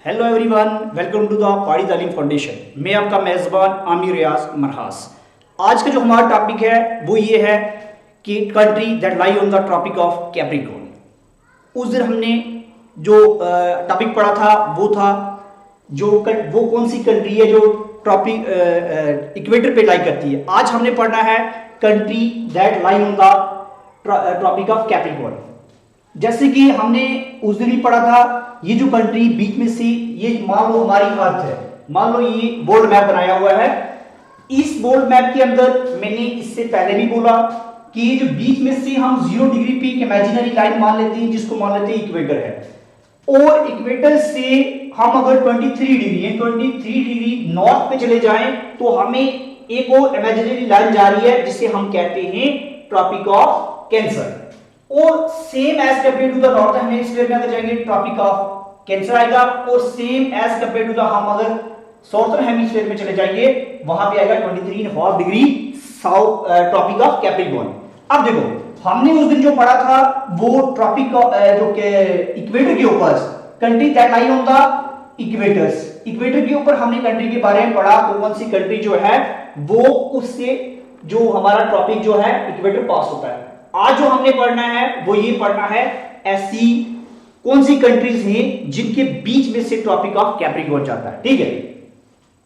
Hello everyone, welcome to the Pahadi Taleem foundation. मैं आपका मेज़बान आमिर रियाज मरहास। आज का जो हमारा टॉपिक है वो ये है कि country that lie on the tropic of Capricorn. उस दिन हमने जो टॉपिक पढ़ा था वो था वो कौन सी कंट्री है जो ट्रॉपिक इक्वेटर पे लाई करती है। आज हमने पढ़ना है country that lie on the tropic of Capricorn. जैसे कि हमने उस दिन ही पढ़ा था, ये जो कंट्री बीच में से, ये मान लो हमारी अर्थ है, मान लो ये वर्ल्ड मैप बनाया हुआ है। इस वर्ल्ड मैप के अंदर मैंने इससे पहले भी बोला कि ये जो बीच में से हम 0 डिग्री पे एक इमेजिनरी लाइन मान लेते हैं, जिसको मान लेते हैं इक्वेटर है। और इक्वेटर से हम अगर 23 डिग्री नॉर्थ पे चले जाएं तो हमें एक और इमेजिनरी लाइन जा रही है जिसे हम कहते हैं ट्रॉपिक ऑफ कैंसर। और same as compare to the northern hemisphere में अगर जाएंगे ट्रॉपिक ऑफ कैंसर आएगा, और same as compare to the हम अगर साउथर्न हेमिस्फीयर में चले जाएंगे वहां पे आएगा 23.5 degree south tropic of Capricorn. अब देखो, हमने उस दिन जो पढ़ा था वो ट्रॉपिक जो इक्वेटर के ऊपर country that lie on the equator के ऊपर हमने कंट्री के बारे में पढ़ा। कौन सी कंट्री जो है वो उससे जो हमारा ट्रॉपिक जो है इक्वेटर पास होता है। आज जो हमने पढ़ना है वो ये पढ़ना है ऐसी कौन सी कंट्रीज हैं जिनके बीच में से ट्रॉपिक ऑफ कैप्रिकॉर्न जाता है। ठीक है,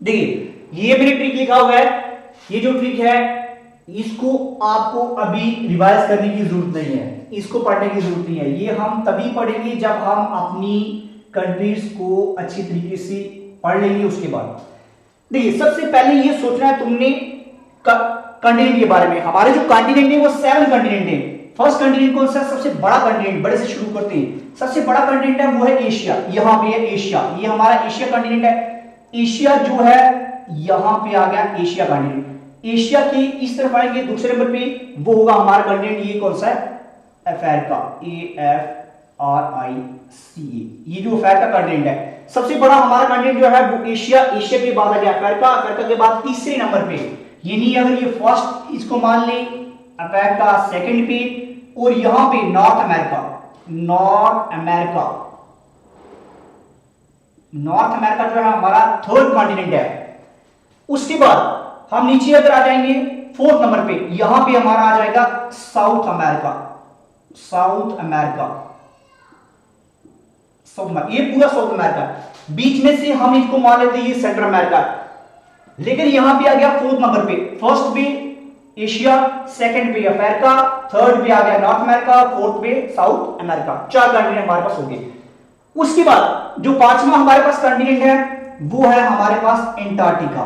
देखिए ये मेरे ट्रिक लिखा हुआ है। ये जो ट्रिक है इसको आपको अभी रिवाइज करने की जरूरत नहीं है, इसको पढ़ने की जरूरत नहीं है। ये हम तभी पढ़ेंगे जब हम अपनी कंट्रीज को अच्छी तरीके से पढ़ लेंगे। उसके बाद देखिए, सबसे पहले ये सोचना है तुमने कॉन्टिनेंट के बारे में। हमारे जो कॉन्टिनेंट है वो 7 कॉन्टिनेंट है। फर्स्ट कॉन्टिनेंट कौन सा? सबसे बड़ा कॉन्टिनेंट, बड़े से शुरू करते हैं। सबसे बड़ा कॉन्टिनेंट है वो है एशिया। यहां पे है एशिया, ये हमारा एशिया कॉन्टिनेंट है। एशिया जो है यहां पे आ गया एशिया कॉन्टिनेंट। एशिया के इस तरफ आएंगे दूसरे नंबर पे, वो होगा हमारा कॉन्टिनेंट, ये कौन सा है? Africa, AFRICA। ये जो अफ्रीका कॉन्टिनेंट है, सबसे बड़ा हमारा कॉन्टिनेंट जो है वो एशिया। एशिया के बाद आ गया अफ्रीका, अफ्रीका के बाद तीसरे नंबर पे, यानी अगर ये फर्स्ट इसको मान ले, अफ्रीका सेकंड पे, और यहां पे नॉर्थ अमेरिका जो है हमारा थर्ड कॉन्टिनेंट है। उसके बाद हम नीचे अगर आ जाएंगे 4th नंबर पे, यहां पे हमारा आ जाएगा साउथ अमेरिका। ये पूरा साउथ अमेरिका। बीच में से हम इसको मान लेते हैं ये सेंट्रल अमेरिका। लेकिन यहां पे आ गया 4th नंबर पे, फर्स्ट पे एशिया, सेकंड पे अफ्रीका, थर्ड पे आ गया नॉर्थ अमेरिका, फोर्थ पे साउथ अमेरिका। 4 कॉन्टिनेंट हमारे पास हो गए। उसके बाद जो 5वां हमारे पास कॉन्टिनेंट है वो है हमारे पास एंटार्क्टिका।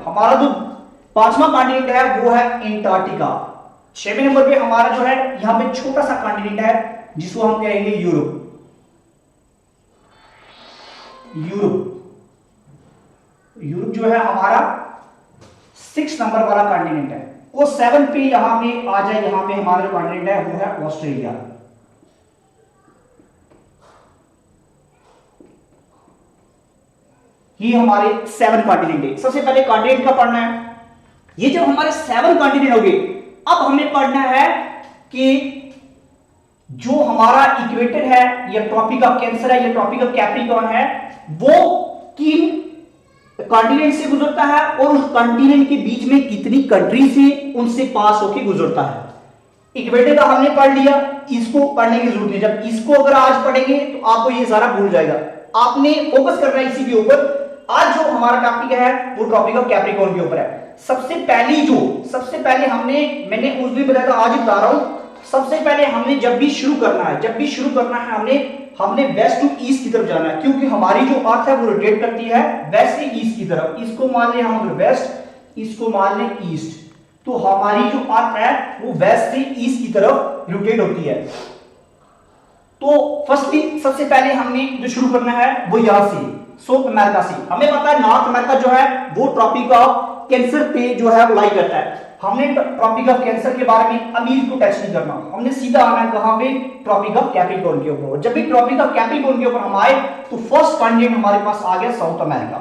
हमारा जो 5वां कॉन्टिनेंट है वो है एंटार्क्टिका। 6वें नंबर पे हमारा जो है यहां पे छोटा सा कॉन्टिनेंट है जिसको हम कहेंगे यूरोप जो है हमारा 6 नंबर वाला कॉन्टिनेंट है। वो 7 पे यहां पे आ जाए, यहां पे हमारा जो कॉन्टिनेंट है वो है ऑस्ट्रेलिया। ये हमारे 7 कॉन्टिनेंट है। सबसे पहले कॉन्टिनेंट का पढ़ना है। ये जब हमारे 7 कॉन्टिनेंट हो गए, अब हमें पढ़ना है कि जो हमारा इक्वेटर है या ट्रॉपिक ऑफ कैंसर है या ट्रॉपिक ऑफ कैप्रिकॉर्न है, वो किन कॉन्टिनेंट से गुजरता है और उस कॉन्टिनेंट के बीच में कितनी कंट्रीज हैं उनसे पास होकर गुजरता है। इक्वेटर का हमने पढ़ लिया, इसको पढ़ने की जरूरत नहीं। जब इसको अगर आज पढ़ेंगे तो आपको ये सारा भूल जाएगा। आपने फोकस करना है इसी के ऊपर। आज जो हमारा टॉपिक है वो ट्रॉपिक ऑफ कैप्रिकॉर्न के ऊपर है। सबसे पहले मैंने उस दिन बताया था, आज बता रहा हूं। सबसे पहले हमने जब भी शुरू करना है हमने वेस्ट टू ईस्ट की तरफ जाना है, क्योंकि हमारी जो अर्थ है वो रोटेट करती है वेस्ट से ईस्ट की तरफ। इसको मान ले हम वेस्ट, इसको मान ले ईस्ट, तो हमारी जो अर्थ है वो वेस्ट से ईस्ट की तरफ रोटेट होती है। तो फर्स्टली सबसे पहले हमने जो शुरू करना है वो यहां से साउथ अमेरिका से। हमें पता है नॉर्थ अमेरिका जो है वो ट्रॉपिक ऑफ कैंसर पे जो है लाई करता है। हमने ट्रॉपिक ऑफ कैंसर के बारे में अभी इसको टच नहीं करना, हमने सीधा आना है कहां पे? ट्रॉपिक ऑफ कैप्रिकॉर्न के ऊपर। जब भी ट्रॉपिक ऑफ कैप्रिकॉर्न के ऊपर हम आए तो फर्स्ट कॉन्टिनेंट हमारे पास आ गया साउथ अमेरिका।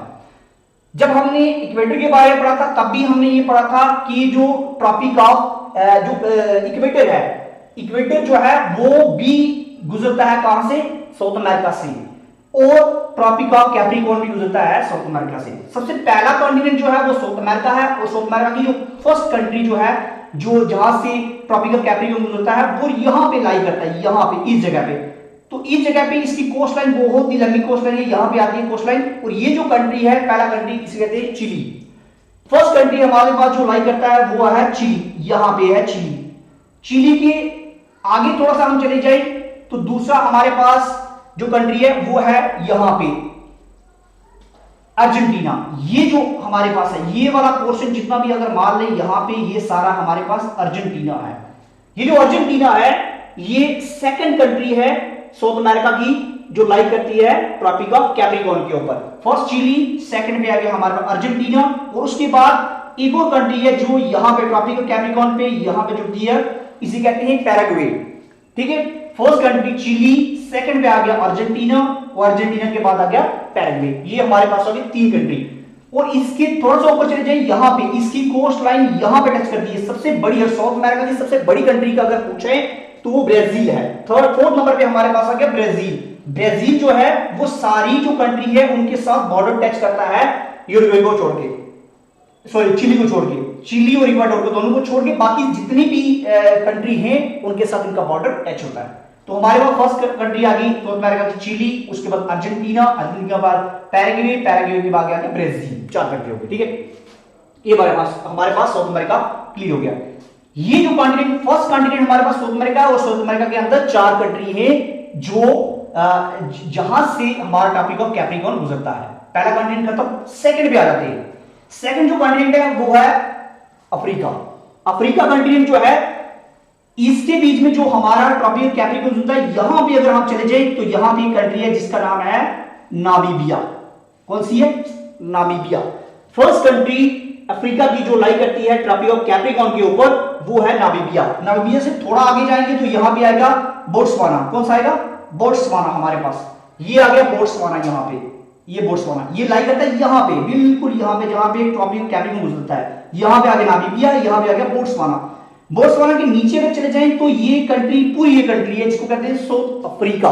जब हमने इक्वेटर के बारे में पढ़ा था तब भी हमने ये पढ़ा था कि जो ट्रॉपिक ऑफ जो इक्वेटर है, इक्वेटर जो है वो भी गुजरता है कहां से, साउथ अमेरिका से, और ट्रॉपिक ऑफ कैप्रिकॉर्न भी गुजरता है साउथ अमेरिका से। सबसे पहला कॉन्टिनेंट जो है वो साउथ अमेरिका है, और साउथ अमेरिका की जो फर्स्ट कंट्री जो है जो जहां से ट्रॉपिक ऑफ कैप्रिकॉर्न गुजरता है वो यहां पे लाई करता है, यहां पे इस जगह पे। तो इस जगह पे इसकी कोस्ट लाइन बहुत ही लंबी कोस्ट लाइन है, यहां पे आती है कोस्ट लाइन। और ये जो कंट्री है, पहला कंट्री इसे कहते हैं चिली। फर्स्ट कंट्री हमारे पास जो लाई करता है वो है चिली, यहां पे है चिली। चिली के आगे थोड़ा सा हम चले जाए तो दूसरा हमारे पास जो कंट्री है वो है यहां पे अर्जेंटीना। ये जो हमारे पास है ये वाला पोर्शन जितना भी अगर मान लें यहां पे, ये सारा हमारे पास अर्जेंटीना है। ये जो अर्जेंटीना है ये सेकंड कंट्री है साउथ अमेरिका की जो लाई करती है ट्रॉपिक ऑफ कैप्रिकॉर्न के ऊपर। फर्स्ट चिली, सेकंड पे आ गया हमारे पास अर्जेंटीना, और उसके बाद एक और कंट्री है जो यहां पे ट्रॉपिक ऑफ कैप्रिकॉर्न पे यहां पे जुड़ती है, इसे कहते हैं पैराग्वे। ठीक है, फर्स्ट कंट्री चिली, सेकंड पे आ गया अर्जेंटीना, और अर्जेंटीना के बाद आ गया पैराग्वे। ये हमारे पास हो गई तीन कंट्री। और इसके थोड़ा सा ऊपर चले जाए, यहां पे इसकी कोस्ट लाइन यहां पे टच करती है। सबसे बड़ी है साउथ अमेरिका की सबसे बड़ी कंट्री का अगर पूछे तो वो ब्राजील है। फोर्थ नंबर पे हमारे पास आ गया ब्राजील। ब्राजील जो है वो सारी जो कंट्री है उनके साथ बॉर्डर टच करता है, यूरुग्वे को छोड़ के, सॉरी चिली को छोड़ के, चिली और इक्वाडोर को दोनों को छोड़ के बाकी जितनी भी कंट्री हैं उनके साथ इनका बॉर्डर टच होता है। तो हमारे पास फर्स्ट कंट्री आ गई साउथ अमेरिका की चिली, उसके बाद अर्जेंटीना, अर्जेंटीना के बाद पैराग्वे, पैराग्वे के बाद आ गया ब्राजील। चार कंट्री हो गई। ठीक है, ये हमारे पास साउथ अमेरिका क्लियर हो गया। ये जो कॉन्टिनेंट, फर्स्ट कॉन्टिनेंट हमारे पास साउथ अमेरिका है, और साउथ अमेरिका के अंदर चार कंट्री हैं जो जहां से हमारा टॉपिक ऑफ कैप्रिकॉर्न गुजरता है। पहला कॉन्टिनेंट खत्म, सेकंड पे आ जाते हैं। सेकंड जो कॉन्टिनेंट है वो है अफ्रीका। अफ्रीका कॉन्टिनेंट जो है इसके बीच में जो हमारा टॉपिक ऑफ कैप्रिकॉर्न गुजरता है, यहां पे अगर हम चले जाए तो यहां पे एक कंट्री है जिसका नाम है नामीबिया। कौन सी है? नामीबिया। फर्स्ट कंट्री अफ्रीका की जो लाई करती है ट्रॉपिक ऑफ कैप्रिकॉर्न के ऊपर वो है नामीबिया। नामीबिया से थोड़ा आगे जाएंगे तो यहां पे आएगा बोट्सवाना। कौन सा आएगा? बोट्सवाना। हमारे पास ये आ गया बोट्सवाना, यहां पे ये बोट्सवाना, ये लाई करता है यहां पे, बिल्कुल यहां पे जहां पे ट्रॉपिक ऑफ कैप्रिकॉर्न गुजरता है। यहां पे आ गया नामीबिया, यहां पे आ गया बोट्सवाना। बोट्सवाना के नीचे अगर चले जाएं तो ये कंट्री, पूरी ये कंट्री है जिसको कहते हैं साउथ अफ्रीका।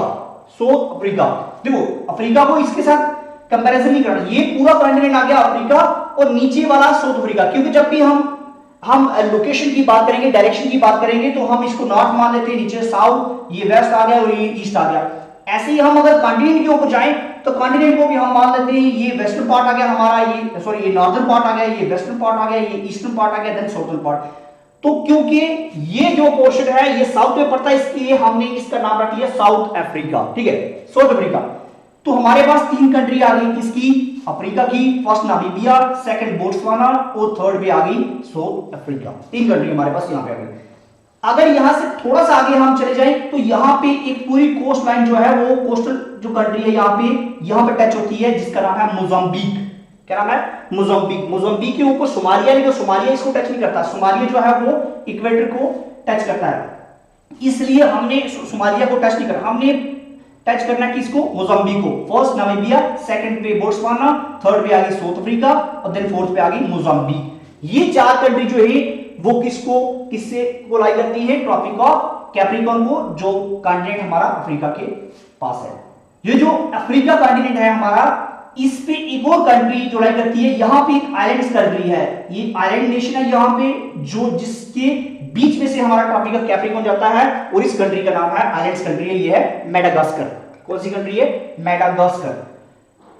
साउथ अफ्रीका, देखो अफ्रीका को इसके साथ कंपैरिजन नहीं करना, ये पूरा कॉन्टिनेंट आ गया अफ्रीका, और नीचे वाला साउथ अफ्रीका। क्योंकि जब भी हम लोकेशन की बात करेंगे, डायरेक्शन की बात करेंगे तो हम इसको नॉर्थ मान लेते हैं, नीचे साउथ, ये वेस्ट आ गया और ये ईस्ट आ गया। ऐसे ही हम अगर कॉन्टिनेंट के ऊपर जाएं तो कॉन्टिनेंट को भी हम मान लेते हैं ये वेस्टर्न पार्ट आ गया हमारा, ये सॉरी ये नॉर्दर्न पार्ट आ गया, ये वेस्टर्न पार्ट आ गया, ये ईस्टर्न पार्ट आ गया, देन साउथर्न पार्ट। तो क्योंकि ये जो पोर्शन है ये साउथ में पड़ता है, इसलिए हमने इसका नाम रख लिया साउथ अफ्रीका। ठीक है, साउथ अफ्रीका। तो हमारे पास तीन कंट्री आ गई, किसकी? अफ्रीका की। फर्स्ट नामीबिया, सेकंड बोट्सवाना, और थर्ड पे आ गई साउथ अफ्रीका। तीन कंट्री हमारे पास यहां पे आ गई। अगर यहां से थोड़ा सा आगे हम चले जाएं तो यहां पे एक पूरी कोस्ट लाइन जो है वो कोस्टल जो कंट्री है यहां पे टच होती है, जिसका नाम है मोजाम्बिक। क्या नाम है? मोजाम्बिक। मोजाम्बिक के ऊपर सोमालिया, लेकिन सोमालिया इसको टच नहीं करता, सोमालिया जो है वो इक्वेटर को टच करता है, इसलिए हमने सोमालिया को टच नहीं करा, हमने टच करना किसको? मोजाम्बिक को। फर्स्ट नामीबिया, सेकंड पे बोट्सवाना, थर्ड पे आ गई साउथ अफ्रीका, और देन फोर्थ पे आ गई मोजाम्बिक। ये चार कंट्री जो है वो किससे को लाई करती है? ट्रॉपिक ऑफ कैप्रिकॉर्न को, जो कॉन्टिनेंट हमारा अफ्रीका के पास है। ये जो अफ्रीका कॉन्टिनेंट है हमारा, इस पे एक और कंट्री जो लाई करती है, यहां पे एक आइलैंड्स कंट्री है, ये आइलैंड नेशन है यहां पे, जो जिसके बीच में से हमारा टॉपिक ऑफ कैप्रिकॉर्न जाता है, और इस कंट्री का नाम है आइलैंड्स कंट्री है, ये है मेडागास्कर। कौन सी कंट्री है? मेडागास्कर।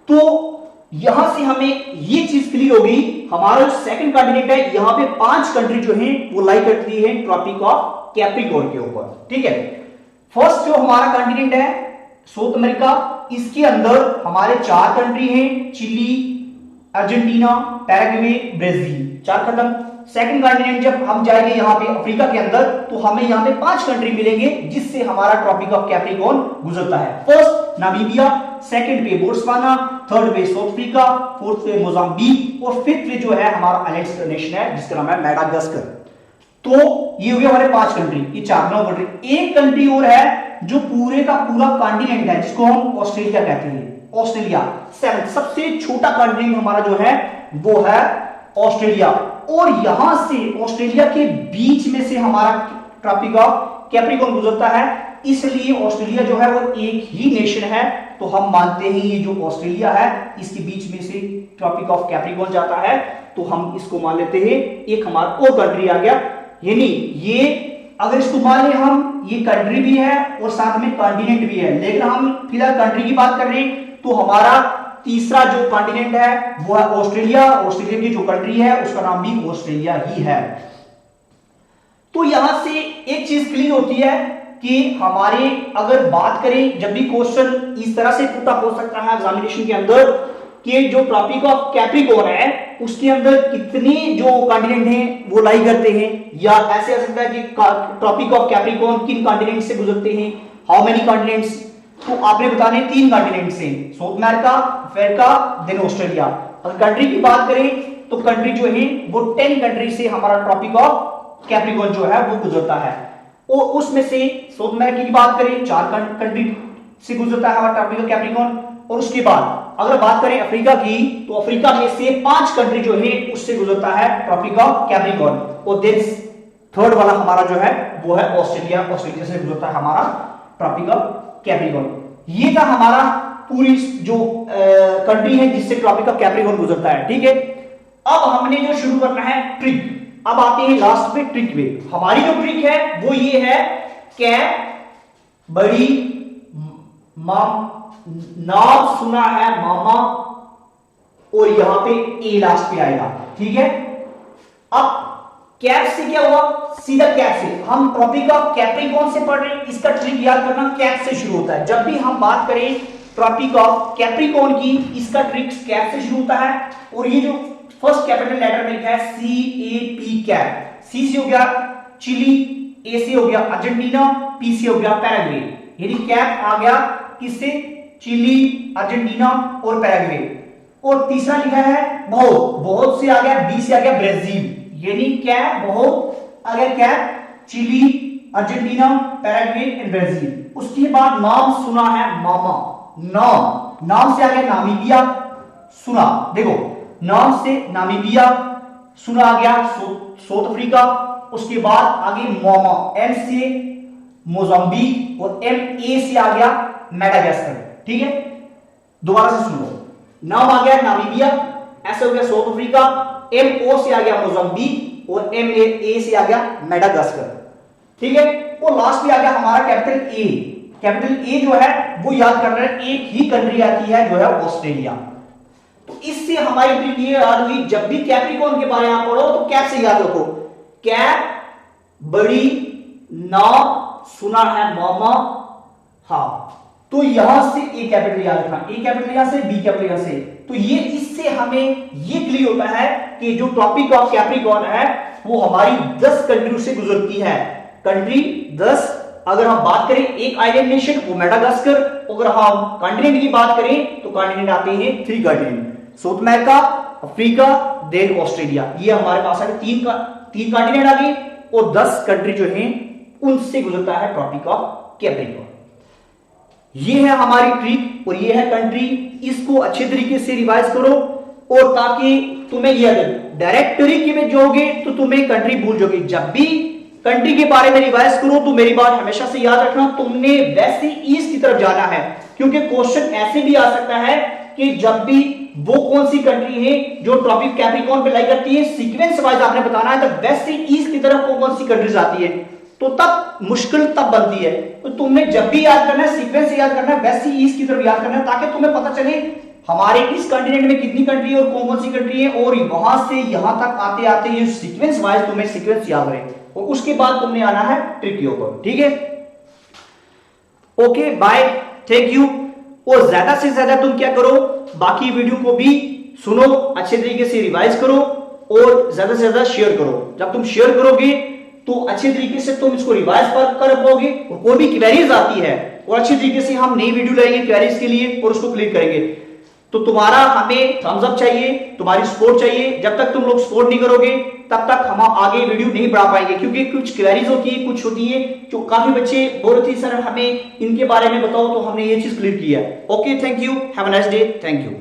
तो यहां से हमें ये चीज क्लियर हो गई, हमारा जो सेकंड कॉन्टिनेंट है यहां पे 5 कंट्री जो है वो लाई करती है ट्रॉपिक ऑफ कैप्रिकॉर्न के ऊपर। ठीक है, फर्स्ट जो हमारा कॉन्टिनेंट है साउथ अमेरिका, इसके अंदर हमारे 4 कंट्री हैं, चिली, अर्जेंटीना, पैराग्वे, ब्राजील। 4 खत्म। सेकंड कॉन्टिनेंट जब हम जाएंगे यहां पे अफ्रीका के अंदर तो हमें यहां पे 5 कंट्री मिलेंगे जिससे हमारा ट्रॉपिक ऑफ कैप्रिकॉर्न गुजरता है। फर्स्ट नामीबिया, सेकंड पे बोट्सवाना, थर्ड पे साउथ अफ्रीका, फोर्थ पे मोजाम्बिक, और फिफ्थ पे जो है हमारा आइलैंड्स नेशन है जिसका नाम है मेडागास्कर। तो ये हुए हमारे 5 कंट्री, ये 4 9 कंट्री। एक कंट्री और है जो पूरे का पूरा कॉन्टिनेंट है, जिसको हम ऑस्ट्रेलिया कहते हैं। ऑस्ट्रेलिया। 7 सबसे छोटा कंट्री हमारा जो है वो है ऑस्ट्रेलिया। और यहां से ऑस्ट्रेलिया के बीच में से हमारा ट्रॉपिक ऑफ कैप्रिकॉर्न गुजरता है, इसलिए ऑस्ट्रेलिया जो है वो एक ही नेशन है। तो हम मानते हैं ये जो ऑस्ट्रेलिया है इसके बीच में से ट्रॉपिक ऑफ कैप्रिकॉर्न जाता है, तो हम इसको मान लेते हैं एक हमारा और कंट्री आ गया। यानी ये अगर इसको मान ले हम, ये कंट्री भी है और साथ में कॉन्टिनेंट भी है, लेकिन हम फिलहाल कंट्री की बात कर रहे हैं, तो हमारा तीसरा जो कॉन्टिनेंट है वो है ऑस्ट्रेलिया। ऑस्ट्रेलिया की जो कंट्री है उसका नाम भी ऑस्ट्रेलिया ही है। तो यहां से एक चीज क्लियर होती है कि हमारे अगर बात करें, जब भी क्वेश्चन इस तरह से पुट अप हो सकता है एग्जामिनेशन के अंदर कि जो ट्रॉपिक ऑफ कैप्रिकॉर्न है उसके अंदर कितने जो कॉन्टिनेंट हैं वो लाई करते हैं, या ऐसे आ सकता है कि ट्रॉपिक ऑफ कैप्रिकॉर्न किन कॉन्टिनेंट से गुजरते हैं, हाउ मेनी कॉन्टिनेंट्स। तो आपने बताने 3 कॉन्टिनेंट से, South America, Africa, then Australia. अगर कंट्री की बात करें तो कंट्री जो है वो 10 कंट्री से हमारा ट्रॉपिक ऑफ कैप्रिकॉर्न जो है वो गुजरता है। और उसमें से साउथ अमेरिका की बात करें 4 कंट्री से गुजरता है हमारा ट्रॉपिक ऑफ कैप्रिकॉर्न। और उसके बाद अगर बात करें अफ्रीका की, तो अफ्रीका में से 5 कंट्री जो है उससे गुजरता है ट्रॉपिक ऑफ कैप्रिकॉर्न। और देन थर्ड वाला हमारा जो है वो है ऑस्ट्रेलिया। ऑस्ट्रेलिया से गुजरता है हमारा ट्रॉपिक ऑफ कैप्रिकॉर्न। ये था हमारा पूरी जो कंट्री है जिससे ट्रॉपिक ऑफ कैप्रिकॉर्न गुजरता है। ठीक है, अब हमने जो शुरू करना है ट्रिक। अब आते हैं लास्ट पे ट्रिक में। हमारी जो ट्रिक है वो ये है, कैप बड़ी नाम सुना है मामा, और यहां पे ए लास्ट पे आएगा। ठीक है, अब कैप से क्या हुआ, सीधा कैप से हम ट्रॉपिक ऑफ कैप्रिकॉर्न से पढ़ रहे हैं, इसका ट्रिक याद करना कैप से शुरू होता है। जब भी हम बात करें ट्रॉपिक ऑफ कैप्रिकॉर्न की, इसका ट्रिक कैप से शुरू होता है। और ये जो फर्स्ट कैपिटल लेटर में लिखा है CAP, कैप। सी से हो गया चिली, ए से हो गया अर्जेंटीना, पी से हो गया पैराग्वे। यानी कैप आ गया किससे, चिली, अर्जेंटीना और पैराग्वे। और तीसरा लिखा है बहुत, बहुत से आ गया, बी से आ गया ब्राजील। यानी कैप बहुत आ गया, कैप Chile, Argentina, Paraguay and Brazil. उसके बाद नाम सुना है मामा, नाम से आ गया नामीबिया, सुना देखो नाम से नामीबिया, सुना आ गया साउथ अफ्रीका। उसके बाद आगे मामा, एम से मोजाम्बिक, और MA से आ गया मेडागास्कर। ठीक है, दोबारा से सुन लो, नाम आ गया नामीबिया, ऐसे हो गया साउथ अफ्रीका, MO से आ गया मोजाम्बिक, और MA से आ गया मेडागास्कर। ठीक है, और लास्ट में आ गया हमारा कैपिटल ए। कैपिटल ए जो है वो याद करना है, एक ही कंट्री आती है जो है ऑस्ट्रेलिया। तो इससे हमारी ट्रिक ये याद हुई, जब भी कैप्रिकॉर्न के बारे में पढ़ो तो कैप से याद रखो, कैप बड़ी नाम सुना है मामा। हाँ, तो यहां से ए कैपिटल याद रखना, ए कैपिटल यहां से, बी कैपिटल यहां से। तो ये इससे हमें ये क्लियर होता है कि जो ट्रॉपिक ऑफ कैप्रिकॉर्न है वो हमारी 10 कंट्री से गुजरती है। कंट्री 10, अगर हम बात करें एक आइलैंड नेशन वो मेडागास्कर, अगर हम कॉन्टिनेंट की बात करें तो कॉन्टिनेंट आते हैं 3 continent, South America, Africa, then Australia. ये हमारे पास है 3 कॉन्टिनेंट आ गए, और 10 कंट्री जो हैं उनसे गुजरता है ट्रॉपिक ऑफ कैप्रिकॉर्न। ये है हमारी ट्रिक और ये है कंट्री। इसको अच्छे तरीके से रिवाइज करो, और ताकि तुम्हें यह डायरेक्ट तरीके में जोगे तो तुम्हें कंट्री भूल जाओगे। जब भी कंट्री के बारे में रिवाइज करो तो मेरी बात हमेशा से याद रखना, तुमने वैसे ईस्ट की तरफ जाना है, क्योंकि क्वेश्चन ऐसे भी आ सकता है कि जब भी वो कौन सी कंट्री है जो ट्रॉपिक कैप्रिकॉर्न पे लाई करती है, सीक्वेंस वाइज आपने बताना है, तो वेस्ट से ईस्ट की तरफ कौन सी कंट्रीज आती है, तो तब मुश्किल तब बनती है। तो तुमने जब भी याद करना है, सीक्वेंस याद करना है, वेस्ट से ईस्ट की तरफ याद करना है, ताकि तुम्हें पता चले हमारे इस कॉन्टिनेंट में कितनी कंट्री है और कौन कौन सी कंट्री है, और वहां से यहां तक आते आते ये सीक्वेंस वाइज तुम्हें सीक्वेंस याद रहे, और उसके बाद तुमने आना है ट्रिक के ऊपर। ठीक है, ओके, बाय, थैंक यू। और ज्यादा से ज्यादा तुम क्या करो, बाकी वीडियो को भी सुनो, अच्छे तरीके से रिवाइज करो, और ज्यादा से ज्यादा शेयर करो। जब तुम शेयर करोगे तो अच्छे तरीके से तुम इसको रिवाइज कर पाओगे, और कोई भी क्वेरीज आती है और अच्छे तरीके से हम नई वीडियो लाएंगे क्वेरीज के लिए और उसको क्लिक करेंगे। तो तो तुम्हारा हमें थम्स अप चाहिए, तुम्हारी सपोर्ट चाहिए। जब तक तुम लोग सपोर्ट नहीं करोगे तब तक हम आगे वीडियो नहीं बढ़ा पाएंगे, क्योंकि कुछ क्वेरीज होती है, कुछ होती है जो काफी बच्चे बोल रहे थे सर हमें इनके बारे में बताओ, तो हमने ये चीज क्लियर किया। Okay, thank you, have a nice day, thank you.